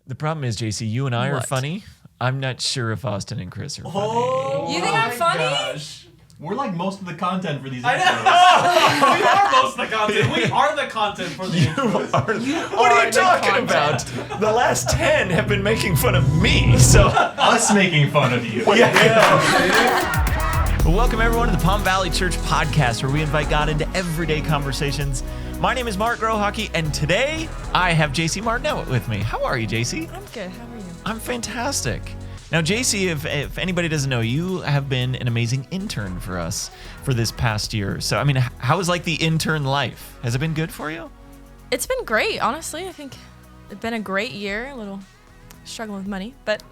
The problem is, Jaicee, you and I are What? funny. I'm not sure if Austin and Chris are funny. Oh, You think I'm funny? Gosh. We're like most of the content for these I episodes. know. We are most of the content. We are the content for the intros. What are you the talking about? The last 10 have been making fun of me, so... Us making fun of you. Well, welcome everyone to the Palm Valley Church podcast, where we invite God into everyday conversations. My name is Mark Grohocky, and today I have Jaicee Martinet with me. How are you, Jaicee? I'm good. How are you? I'm fantastic. Now, Jaicee, if anybody doesn't know, you have been an amazing intern for us for this past year. So, I mean, how is like the intern life? Has it been good for you? It's been great, honestly. I think it's been a great year. A little struggling with money, but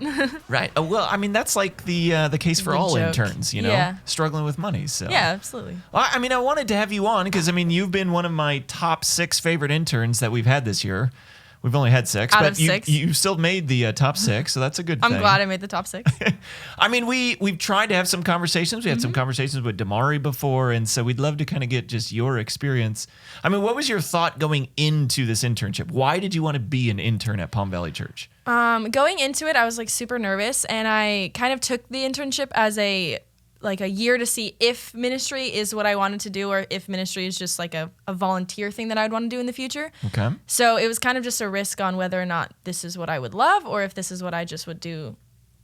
Right. Well, I mean, that's like the case for The all joke. interns, you know, Yeah. struggling with money. So yeah, absolutely. Well, I mean, I wanted to have you on because, I mean, you've been one of my top 6 favorite interns that we've had this year. We've only had 6, Out but of you 6. you still made the top 6, so that's a good thing. I'm glad I made the top 6. I mean, we've tried to have some conversations. We had Mm-hmm. some conversations with Damari before, and so we'd love to kind of get just your experience. I mean, what was your thought going into this internship? Why did you want to be an intern at Palm Valley Church? Going into it, I was like super nervous, and I kind of took the internship as a year to see if ministry is what I wanted to do, or if ministry is just like a volunteer thing that I'd want to do in the future. Okay. So it was kind of just a risk on whether or not this is what I would love, or if this is what I just would do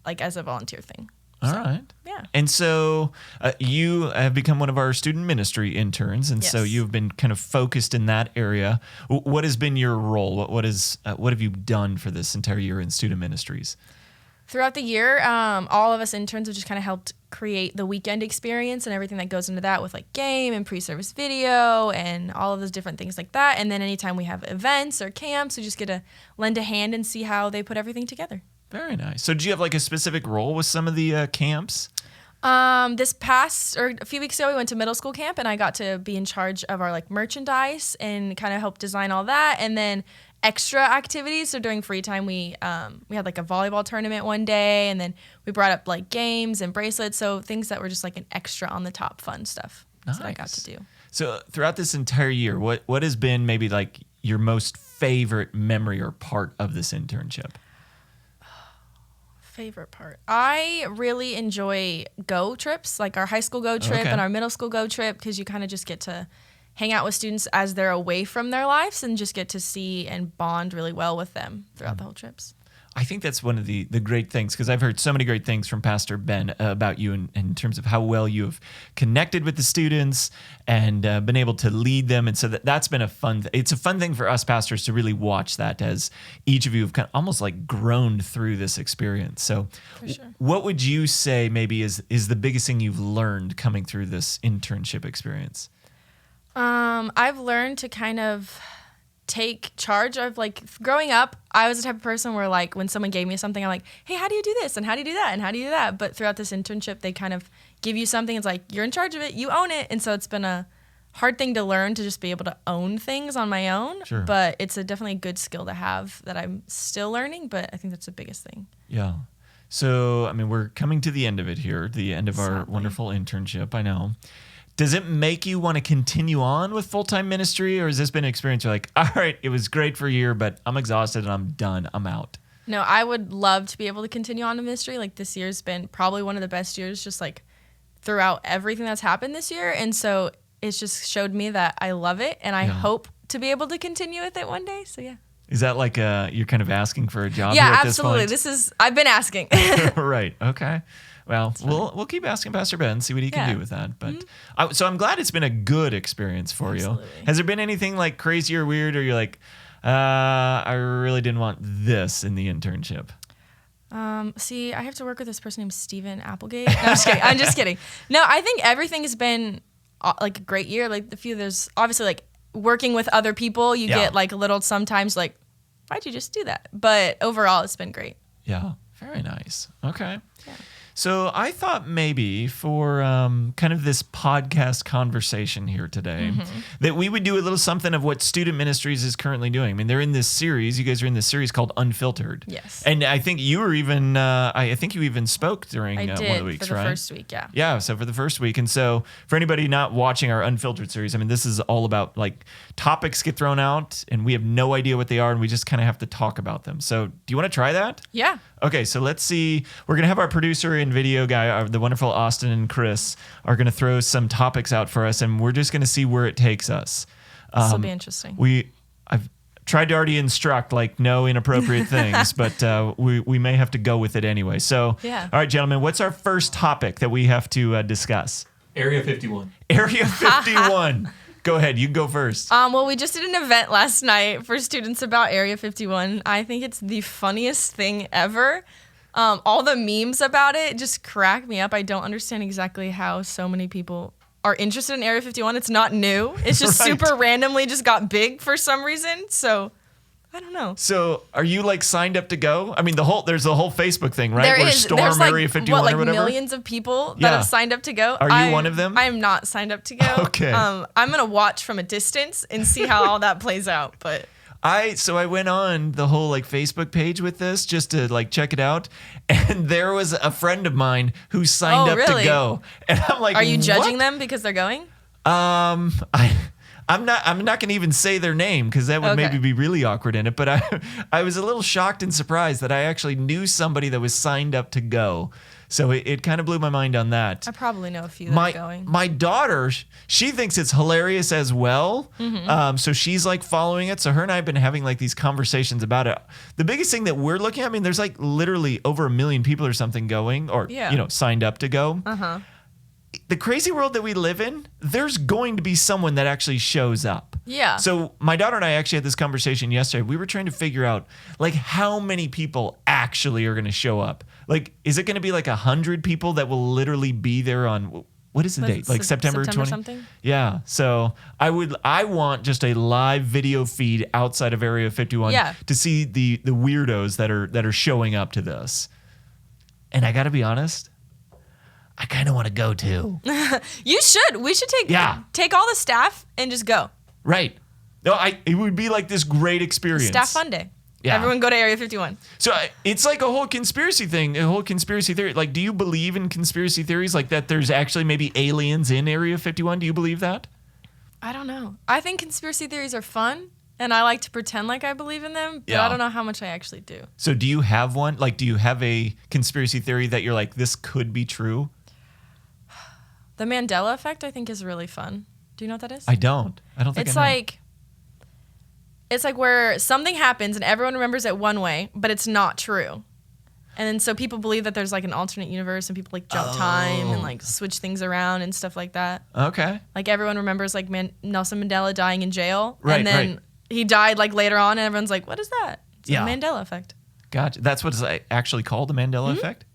like as a volunteer thing. All right. Yeah. And so you have become one of our student ministry interns, and so Yes. you've been kind of focused in that area. What has been your role? What have you done for this entire year in student ministries? Throughout the year, all of us interns have just kind of helped create the weekend experience and everything that goes into that, with like game and pre-service video and all of those different things like that. And then anytime we have events or camps, we just get to lend a hand and see how they put everything together. Very nice. So do you have like a specific role with some of the camps? A few weeks ago, we went to middle school camp, and I got to be in charge of our like merchandise and kind of help design all that. And then extra activities. So during free time, we had like a volleyball tournament one day, and then we brought up like games and bracelets. So things that were just like an extra on the top fun stuff that I got to do. So throughout this entire year, what has been maybe like your most favorite memory or part of this internship? Favorite part. I really enjoy go trips, like our high school go trip Okay. and our middle school go trip, because you kind of just get to hang out with students as they're away from their lives and just get to see and bond really well with them throughout the whole trips. I think that's one of the great things, because I've heard so many great things from Pastor Ben about you in terms of how well you have connected with the students and been able to lead them. And so that's been it's a fun thing for us pastors to really watch that, as each of you have kind of almost like grown through this experience. So For sure. what would you say maybe is the biggest thing you've learned coming through this internship experience? I've learned to kind of take charge of, like, growing up, I was the type of person where, like, when someone gave me something, I'm like, hey, how do you do this? And how do you do that? And how do you do that? But throughout this internship, they kind of give you something. It's like, you're in charge of it. You own it. And so it's been a hard thing to learn, to just be able to own things on my own. Sure. But it's definitely a good skill to have that I'm still learning. But I think that's the biggest thing. Yeah. So, I mean, we're coming to the end of it here, the end of our Sadly. wonderful internship, I know. Does it make you want to continue on with full-time ministry, or has this been an experience you're like, all right, it was great for a year, but I'm exhausted and I'm done, I'm out? No, I would love to be able to continue on in ministry. Like, this year's been probably one of the best years, just like throughout everything that's happened this year. And so it's just showed me that I love it, and I hope to be able to continue with it one day. So yeah. Is that like you're kind of asking for a job Yeah, here at absolutely. this point? I've been asking. Right. Okay. Well, we'll keep asking Pastor Ben, see what he can Yeah. do with that. But so I'm glad it's been a good experience for you. Absolutely. Has there been anything like crazy or weird, or you're like, I really didn't want this in the internship? See, I have to work with this person named Steven Applegate. No, I'm just kidding. No, I think everything has been like a great year. Like there's obviously like working with other people, you get like a little sometimes like, why'd you just do that? But overall, it's been great. Yeah. Very nice. Okay. Yeah. So I thought maybe for kind of this podcast conversation here today that we would do a little something of what Student Ministries is currently doing. I mean, they're in this series. You guys are in this series called Unfiltered. Yes. And I think you were even, I think you even spoke during I one did of the weeks, for the right? first week, yeah. Yeah, so for the first week. And so for anybody not watching our Unfiltered series, I mean, this is all about like topics get thrown out and we have no idea what they are and we just kind of have to talk about them. So do you want to try that? Yeah. Okay, so let's see. We're going to have our producer and video guy, the wonderful Austin and Chris, are going to throw some topics out for us, and we're just going to see where it takes us. This will be interesting. I've tried to already instruct, like, no inappropriate things, but we may have to go with it anyway. So, Yeah. All right, gentlemen, what's our first topic that we have to discuss? Area 51. Area 51. Go ahead. You go first. Well, we just did an event last night for students about Area 51. I think it's the funniest thing ever. All the memes about it just crack me up. I don't understand exactly how so many people are interested in Area 51. It's not new. It's just Right. super randomly just got big for some reason. So I don't know. So, are you like signed up to go? I mean, there's the whole Facebook thing, right? There Where is. Storm There's like, Area 51 like or whatever. millions of people that Yeah. have signed up to go. Are you one of them? I am not signed up to go. Okay. I'm gonna watch from a distance and see how all that plays out. But I went on the whole like Facebook page with this just to like check it out, and there was a friend of mine who signed Oh, up really? to go, and I'm like, are you judging what? them because they're going? I'm not going to even say their name because that would Okay. maybe be really awkward in it. But I was a little shocked and surprised that I actually knew somebody that was signed up to go. So it kind of blew my mind on that. I probably know a few that are going. My daughter, she thinks it's hilarious as well. So she's like following it. So her and I have been having like these conversations about it. The biggest thing that we're looking at, I mean, there's like literally over 1 million people or something going or, Yeah. signed up to go. The crazy world that we live in, there's going to be someone that actually shows up. Yeah. So my daughter and I actually had this conversation yesterday. We were trying to figure out like how many people actually are going to show up. Like, is it going to be like 100 people that will literally be there on what is the date? Like September 20? Something? Yeah. So I want just a live video feed outside of Area 51 Yeah. to see the weirdos that are showing up to this. And I got to be honest, I kind of want to go too. You should. We should take all the staff and just go. Right. No, it would be like this great experience. Staff fun day. Yeah. Everyone go to Area 51. So it's like a whole conspiracy thing, a whole conspiracy theory. Like, do you believe in conspiracy theories like that there's actually maybe aliens in Area 51? Do you believe that? I don't know. I think conspiracy theories are fun, and I like to pretend like I believe in them, but Yeah. I don't know how much I actually do. So do you have one? Like, do you have a conspiracy theory that you're like, this could be true? The Mandela effect, I think, is really fun. Do you know what that is? I don't think It's I know. it's like where something happens and everyone remembers it one way, but it's not true. And then so people believe that there's like an alternate universe and people like jump time and like switch things around and stuff like that. Okay. Like everyone remembers like Nelson Mandela dying in jail. Right, and then right. he died like later on and everyone's like, what is that? It's Yeah. the Mandela effect. Gotcha. That's what it's actually called, the Mandela Mm-hmm. effect?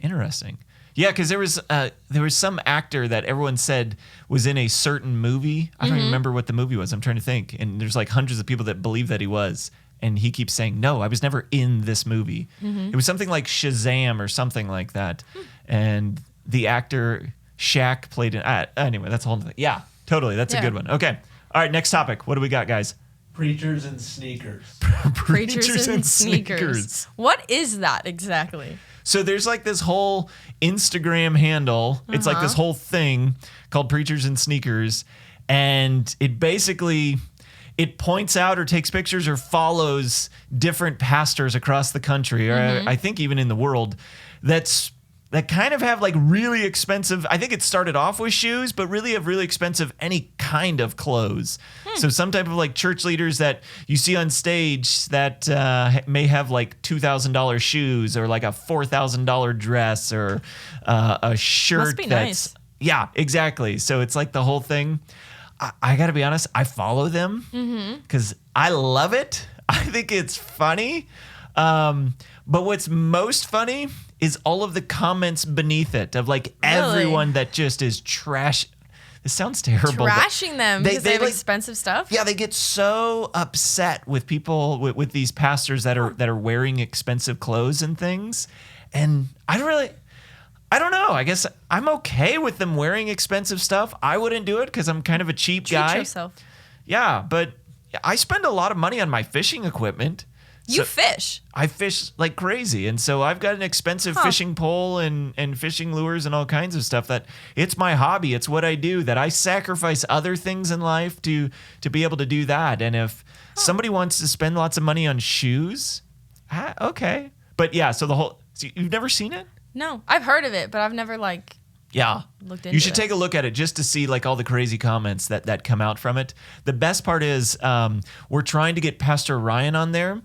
Interesting. Yeah, because there was some actor that everyone said was in a certain movie. I don't even remember what the movie was. I'm trying to think. And there's like hundreds of people that believe that he was. And he keeps saying, no, I was never in this movie. It was something like Shazam or something like that. And the actor Shaq played in. Anyway, that's a whole thing. Yeah, totally. That's a Yeah. good one. Okay. All right, next topic. What do we got, guys? Preachers and sneakers. Preachers and sneakers. What is that exactly? So there's like this whole Instagram handle. It's like this whole thing called Preachers and Sneakers. And it basically, it points out or takes pictures or follows different pastors across the country, or I think even in the world, that kind of have like really expensive, I think it started off with shoes, but really have really expensive any kind of clothes. So some type of like church leaders that you see on stage that may have like $2,000 shoes or like a $4,000 dress or a shirt. Must be nice. Yeah, exactly. So it's like the whole thing. I got to be honest, I follow them because I love it. I think it's funny. But what's most funny is all of the comments beneath it of like everyone that just is trash. This sounds terrible. but Trashing them because they have like, expensive stuff? Yeah, they get so upset with people with these pastors that are wearing expensive clothes and things. And I I don't know. I guess I'm okay with them wearing expensive stuff. I wouldn't do it because I'm kind of a cheap Treat guy. yourself. Yeah, but I spend a lot of money on my fishing equipment. You fish. I fish like crazy. And so I've got an expensive fishing pole and fishing lures and all kinds of stuff that it's my hobby. It's what I do, that I sacrifice other things in life to be able to do that. And if somebody wants to spend lots of money on shoes, okay. But yeah, so you've never seen it? No, I've heard of it, but I've never looked into You should it. take a look at it just to see like all the crazy comments that come out from it. The best part is we're trying to get Pastor Ryan on there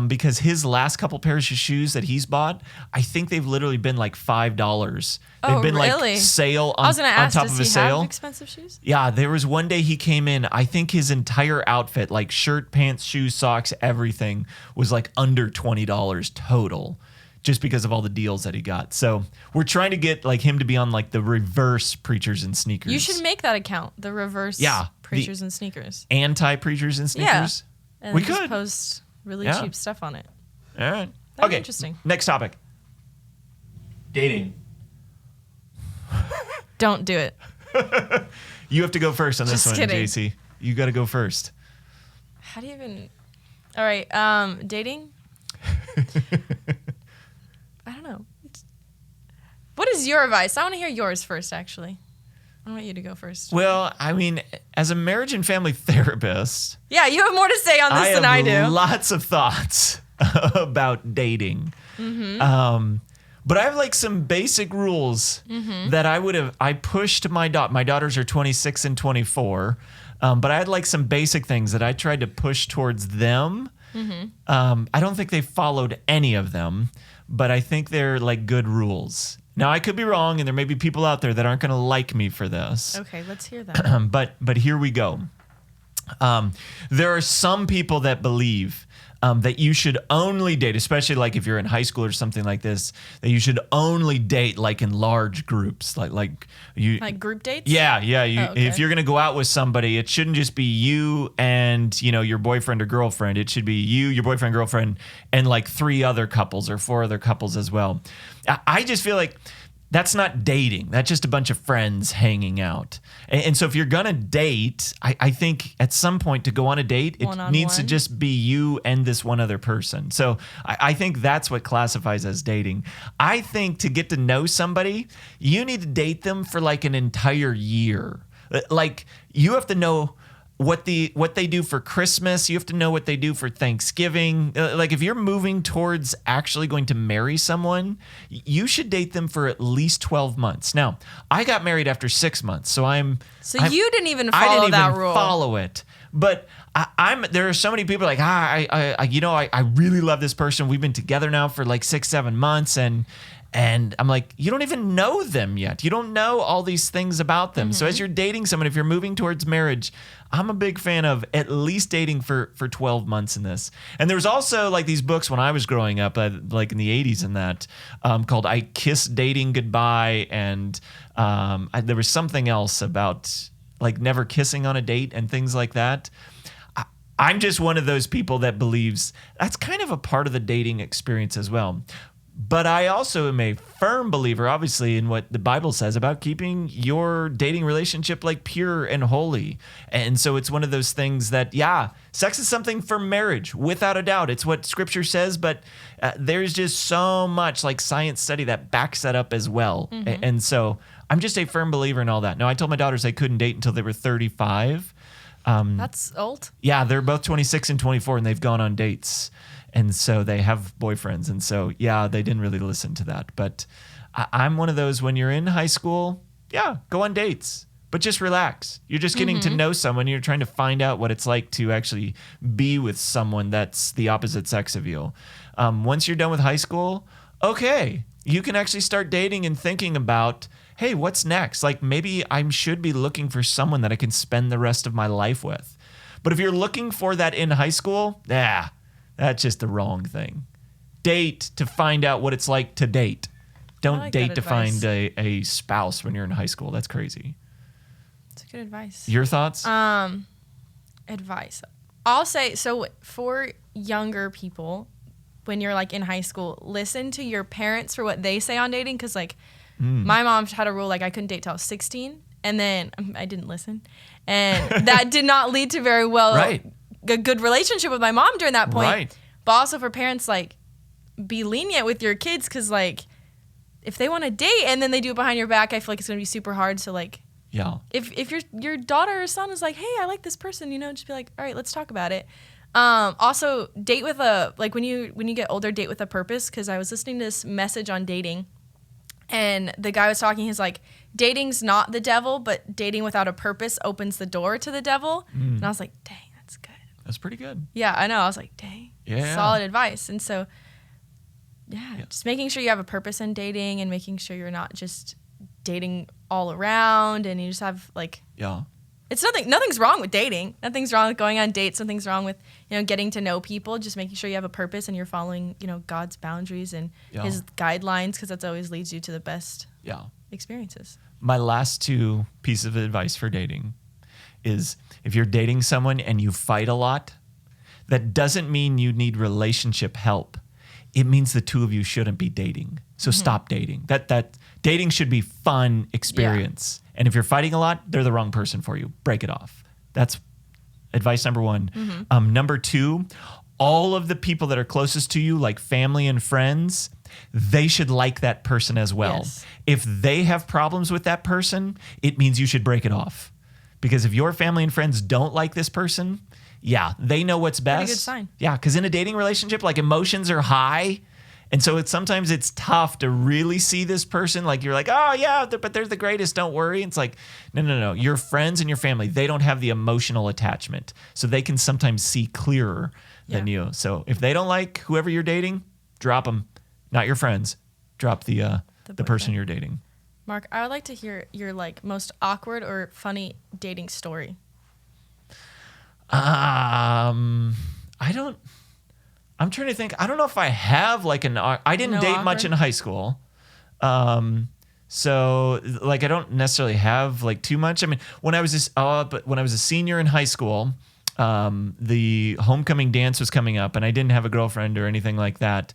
because his last couple pairs of shoes that he's bought, I think they've literally been like $5. They've been really? like sale I was on gonna ask, top does of a he sale. have expensive shoes? Yeah, there was one day he came in. I think his entire outfit, like shirt, pants, shoes, socks, everything, was like under $20 total, just because of all the deals that he got. So we're trying to get like him to be on like the reverse preachers and sneakers. You should make that account, the reverse preachers and sneakers. Anti-preachers and sneakers. And We then just could. post really Yeah. cheap stuff on it. All right. That'd be interesting. Next topic. Dating. Don't do it. You have to go first on this Just one, kidding. JC. You got to go first. How do you even? All right, dating. I don't know. What is your advice? I want to hear yours first, actually. I want you to go first. Well, I mean, as a marriage and family therapist, Yeah, you have more to say on this than I do. have lots of thoughts about dating. Mm-hmm. But I have like some basic rules Mm-hmm. that I pushed my daughters are 26 and 24. But I had like some basic things that I tried to push towards them. Mm-hmm. I don't think they followed any of them, but I think they're like good rules. Now I could be wrong, and there may be people out there that aren't going to like me for this. Okay, let's hear that. But here we go. There are some people that believe that you should only date, especially like if you're in high school or something like this, that you should only date like in large groups, like you Like group dates? Yeah. okay. If you're gonna go out with somebody, it shouldn't just be you and your boyfriend or girlfriend. It should be you, your boyfriend, girlfriend, and like 3 other couples or 4 other couples as well. I just feel like that's not dating. That's just a bunch of friends hanging out. And so if you're going to date, I think at some point to go on a date, it One-on-one. needs to just be you and this one other person. So I think that's what classifies as dating. I think to get to know somebody, you need to date them for like an entire year. Like you have to know what they do for Christmas. You have to know what they do for Thanksgiving. Like if you're moving towards actually going to marry someone, you should date them for at least 12 months. Now, I got married after 6 months, so You didn't even I follow didn't that even rule. follow it. But there are so many people like, I really love this person. We've been together now for like 6-7 months, and I'm like, you don't even know them yet. You don't know all these things about them. So as you're dating someone, if you're moving towards marriage, I'm a big fan of at least dating for 12 months in this. And there's also like these books when I was growing up, like in the 80s and that, called I Kissed Dating Goodbye. And there was something else about like never kissing on a date and things like that. I'm just one of those people that believes that's kind of a part of the dating experience as well. But I also am a firm believer, obviously, in what the Bible says about keeping your dating relationship like pure and holy. And so it's one of those things that, yeah, sex is something for marriage, without a doubt. It's what Scripture says, but there's just so much like science study that backs that up as well. And so I'm just a firm believer in all that. Now, I told my daughters they couldn't date until they were 35. That's old. Yeah, they're both 26 and 24, and they've gone on dates. And so they have boyfriends. And so, yeah, they didn't really listen to that. But I'm one of those, when you're in high school, yeah, go on dates. But just relax. You're just getting to know someone. You're trying to find out what it's like to actually be with someone that's the opposite sex of you. Once you're done with high school, okay, you can actually start dating and thinking about, hey, what's next? Like maybe I should be looking for someone that I can spend the rest of my life with. But if you're looking for that in high school, that's just the wrong thing. Date to find out what it's like to date. Don't like date that to advice. find a spouse when you're in high school. That's crazy. That's good advice. Your thoughts? Advice. I'll say, so for younger people, when you're like in high school, listen to your parents for what they say on dating. Cause like My mom had a rule like I couldn't date till I was 16, and then I didn't listen, and that did not lead to very well Right. a good relationship with my mom during that point. Right. But also for parents, like, be lenient with your kids, because like if they want to date and then they do it behind your back, I feel like it's gonna be super hard. So like, Yeah. if your daughter or son is like, hey, I like this person, just be like, all right, let's talk about it. Also, date with a, like, when you get older, date with a purpose. Because I was listening to this message on dating, and the guy was talking. He's like, dating's not the devil, but dating without a purpose opens the door to the devil. And I was like, dang, that's good. That's pretty good. Yeah, I know. I was like, dang, Yeah. solid advice. And so, yeah, just making sure you have a purpose in dating, and making sure you're not just dating all around, and you just have like, Yeah. it's nothing's wrong with dating. Nothing's wrong with going on dates. Nothing's wrong with, getting to know people. Just making sure you have a purpose and you're following, God's boundaries and his guidelines, because that's always leads you to the best Yeah. experiences. My last two pieces of advice for dating is, if you're dating someone and you fight a lot, that doesn't mean you need relationship help. It means the two of you shouldn't be dating. So stop dating. That dating should be fun experience. And if you're fighting a lot, they're the wrong person for you. Break it off. That's advice number one. Number two, all of the people that are closest to you, like family and friends, they should like that person as well. Yes. If they have problems with that person, it means you should break it off. Because if your family and friends don't like this person, yeah, they know what's best. Pretty good sign. Yeah, because in a dating relationship, like, emotions are high. And so sometimes it's tough to really see this person. Like, you're like, oh, yeah, but they're the greatest. Don't worry. It's like, no. Your friends and your family, they don't have the emotional attachment. So they can sometimes see clearer than you. So if they don't like whoever you're dating, drop them. Not your friends. Drop the person you're dating. Mark, I would like to hear your like most awkward or funny dating story. I'm trying to think. I don't know if I have like I didn't No date awkward? much in high school. So like, I don't necessarily have like too much. I mean, when I was a senior in high school, the homecoming dance was coming up, and I didn't have a girlfriend or anything like that.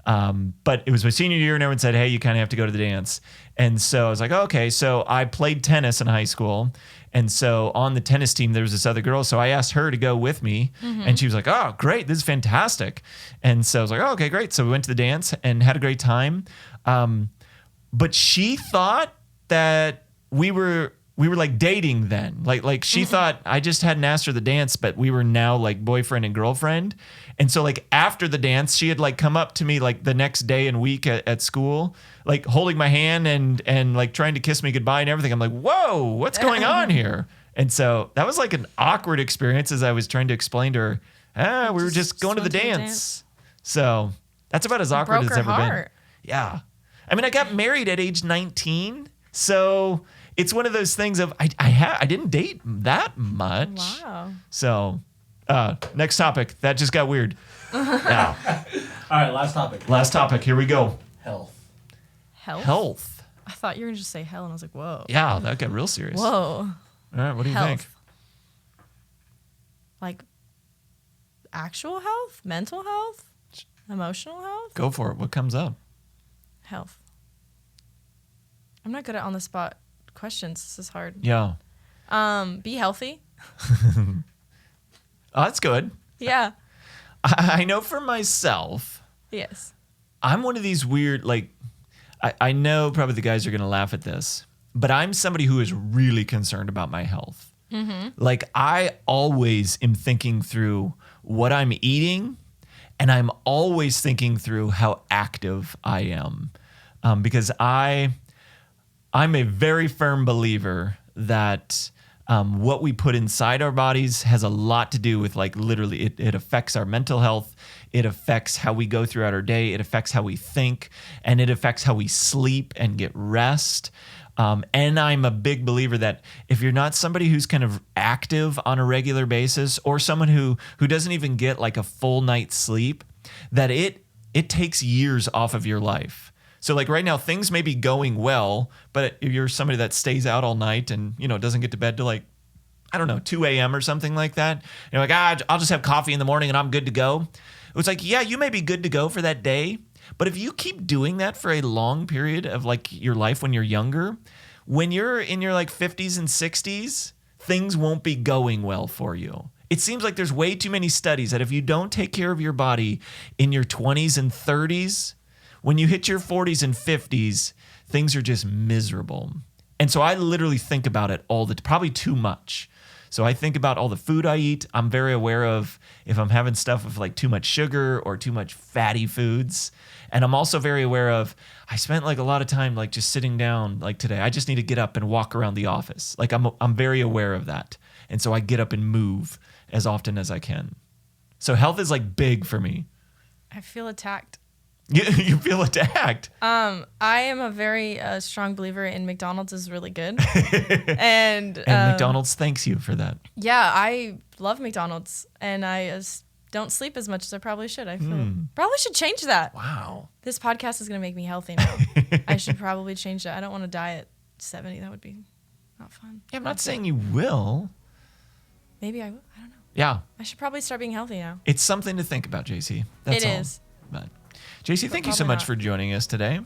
But it was my senior year, and everyone said, hey, you kind of have to go to the dance. And so I was like, oh, okay. So I played tennis in high school. And so on the tennis team, there was this other girl. So I asked her to go with me, and she was like, oh, great. This is fantastic. And so I was like, oh, okay, great. So we went to the dance and had a great time. But she thought that we were like dating then. Like she thought I just hadn't asked her to dance, but we were now like boyfriend and girlfriend. And so like after the dance, she had like come up to me like the next day and week at school, like holding my hand and like trying to kiss me goodbye and everything. I'm like, whoa, what's going on here? And so that was like an awkward experience as I was trying to explain to her, we were just going to the dance. So that's about as awkward as broke it's her ever been. heart. Yeah. I mean, I got married at age 19. So it's one of those things of I didn't date that much. Wow. So next topic. That just got weird. Yeah. All right, last topic. Last topic. Here we go. Health. Health? I thought you were going to just say hell, and I was like, whoa. Yeah, that got real serious. Whoa. All right, what do you Health. think? Like actual health? Mental health? Emotional health? Go for it. What comes up? Health. I'm not good at on the spot questions. This is hard. Yeah. Be healthy. Oh, that's good. Yeah. I know for myself, Yes. I'm one of these weird, like, I know probably the guys are going to laugh at this, but I'm somebody who is really concerned about my health. Like, I always am thinking through what I'm eating, and I'm always thinking through how active I am. Because I'm a very firm believer that what we put inside our bodies has a lot to do with, like, literally it affects our mental health. It affects how we go throughout our day. It affects how we think, and it affects how we sleep and get rest. And I'm a big believer that if you're not somebody who's kind of active on a regular basis, or someone who doesn't even get like a full night's sleep, that it takes years off of your life. So like right now, things may be going well, but if you're somebody that stays out all night and, doesn't get to bed till like, I don't know, 2 a.m. or something like that. You're like, I'll just have coffee in the morning and I'm good to go. It's like, yeah, you may be good to go for that day, But if you keep doing that for a long period of like your life when you're younger, when you're in your like 50s and 60s, things won't be going well for you. It seems like there's way too many studies that if you don't take care of your body in your 20s and 30s, when you hit your 40s and 50s, things are just miserable. And so I literally think about it probably too much. So I think about all the food I eat. I'm very aware of if I'm having stuff with like too much sugar or too much fatty foods. And I'm also very aware of, I spent like a lot of time like just sitting down like today. I just need to get up and walk around the office. Like I'm very aware of that. And so I get up and move as often as I can. So health is like big for me. I feel attacked. You feel attacked. I am a very strong believer in McDonald's is really good. And McDonald's thanks you for that. Yeah, I love McDonald's, and I don't sleep as much as I probably should. I feel probably should change that. Wow. This podcast is going to make me healthy now. I should probably change that. I don't want to die at 70. That would be not fun. Yeah, I'm not saying you will. Maybe I will. I don't know. Yeah. I should probably start being healthy now. It's something to think about, Jaicee. That's all. It is. But Jaicee, thank you so probably much not. for joining us today.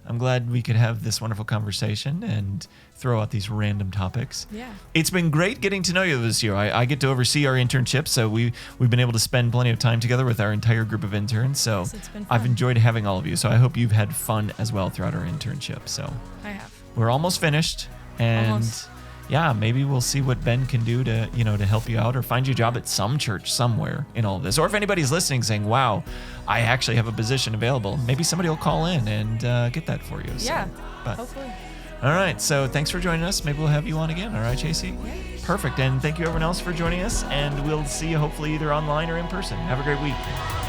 I'm glad we could have this wonderful conversation and throw out these random topics. Yeah. It's been great getting to know you this year. I get to oversee our internship, so we've been able to spend plenty of time together with our entire group of interns. So Yes, it's been I've fun. enjoyed having all of you. So I hope you've had fun as well throughout our internship. So I have. we're almost finished, and Almost. yeah, maybe we'll see what Ben can do to help you out or find you a job at some church somewhere in all of this. Or if anybody's listening saying, wow, I actually have a position available, maybe somebody will call in and get that for you. So, Yeah. but- Hopefully. all right. So thanks for joining us. Maybe we'll have you on again. All right, Jaicee? Yeah. Perfect. And thank you everyone else for joining us. And we'll see you hopefully either online or in person. Have a great week.